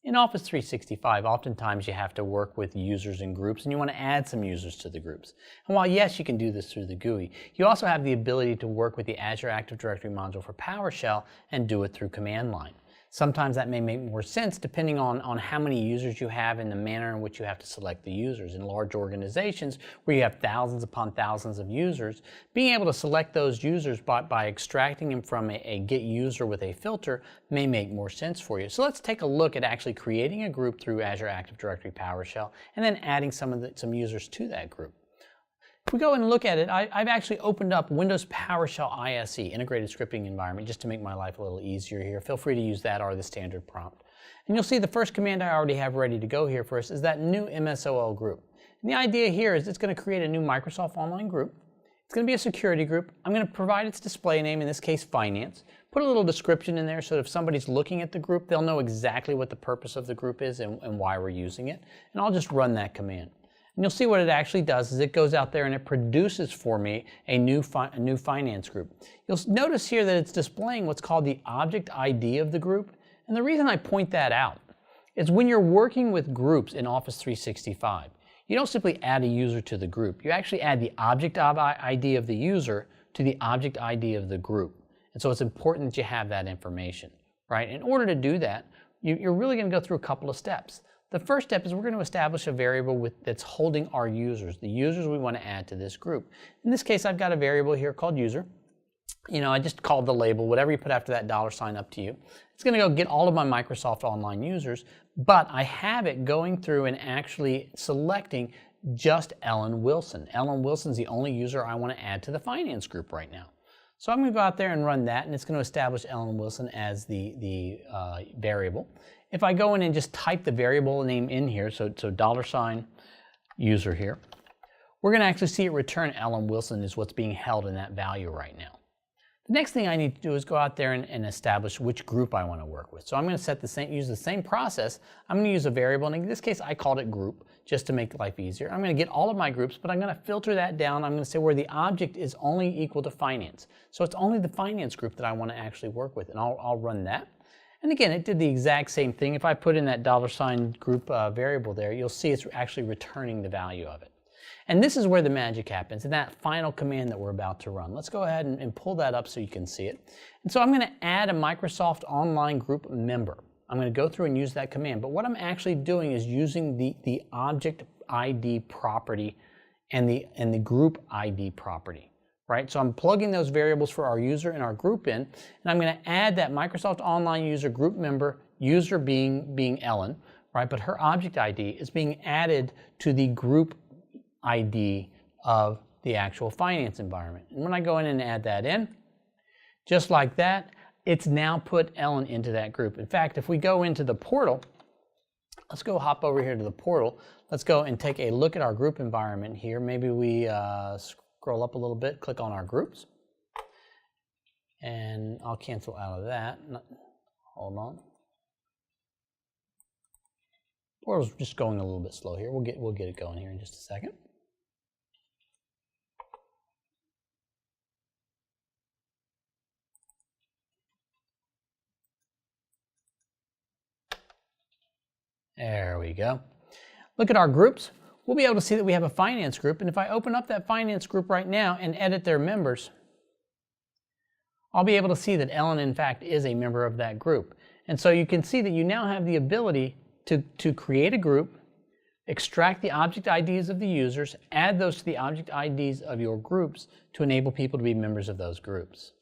In Office 365, oftentimes you have to work with users in groups and you want to add some users to the groups. And while yes, you can do this through the GUI, you also have the ability to work with the Azure Active Directory module for PowerShell and do it through command line. Sometimes that may make more sense depending on how many users you have and the manner in which you have to select the users. In large organizations where you have thousands upon thousands of users, being able to select those users by extracting them from a get user with a filter may make more sense for you. So let's take a look at actually creating a group through Azure Active Directory PowerShell and then adding some users to that group. If we go and look at it, I've actually opened up Windows PowerShell ISE, Integrated Scripting Environment, just to make my life a little easier here. Feel free to use that or the standard prompt. And you'll see the first command I already have ready to go here for us is that new MSOL group. And the idea here is it's going to create a new Microsoft Online group. It's going to be a security group. I'm going to provide its display name, in this case Finance. Put a little description in there so that if somebody's looking at the group, they'll know exactly what the purpose of the group is and why we're using it. And I'll just run that command. And you'll see what it actually does is it goes out there and it produces for me a new finance group. You'll notice here that it's displaying what's called the object ID of the group. And the reason I point that out is when you're working with groups in Office 365, you don't simply add a user to the group. You actually add the object ID of the user to the object ID of the group. And so it's important that you have that information, right? In order to do that, you're really going to go through a couple of steps. The first step is we're going to establish a variable that's holding our users, the users we want to add to this group. In this case, I've got a variable here called user. I just called the label, whatever you put after that $, up to you. It's going to go get all of my Microsoft Online users, but I have it going through and actually selecting just Ellen Wilson. Ellen Wilson's the only user I want to add to the finance group right now. So I'm going to go out there and run that, and it's going to establish Ellen Wilson as the variable. If I go in and just type the variable name in here, so $user here, we're going to actually see it return Ellen Wilson is what's being held in that value right now. The next thing I need to do is go out there and establish which group I want to work with. So I'm going to use the same process. I'm going to use a variable, and in this case I called it group just to make life easier. I'm going to get all of my groups, but I'm going to filter that down. I'm going to say where the object is only equal to finance. So it's only the finance group that I want to actually work with, and I'll run that. And again, it did the exact same thing. If I put in that $group variable there, you'll see it's actually returning the value of it. And this is where the magic happens, in that final command that we're about to run. Let's go ahead and pull that up so you can see it. And so I'm going to add a Microsoft Online group member. I'm going to go through and use that command. But what I'm actually doing is using the object ID property and the group ID property. Right? So I'm plugging those variables for our user and our group in, and I'm going to add that Microsoft Online user group member, user being Ellen, right? But her object ID is being added to the group ID of the actual finance environment. And when I go in and add that in, just like that, it's now put Ellen into that group. In fact, if we go into the portal, let's go hop over here to the portal. Let's go and take a look at our group environment here. Maybe we scroll up a little bit, click on our groups, and I'll cancel out of that. Hold on. Portal's just going a little bit slow here. We'll get it going here in just a second. There we go. Look at our groups. We'll be able to see that we have a finance group, and if I open up that finance group right now and edit their members, I'll be able to see that Ellen, in fact, is a member of that group. And so you can see that you now have the ability to create a group, extract the object IDs of the users, add those to the object IDs of your groups to enable people to be members of those groups.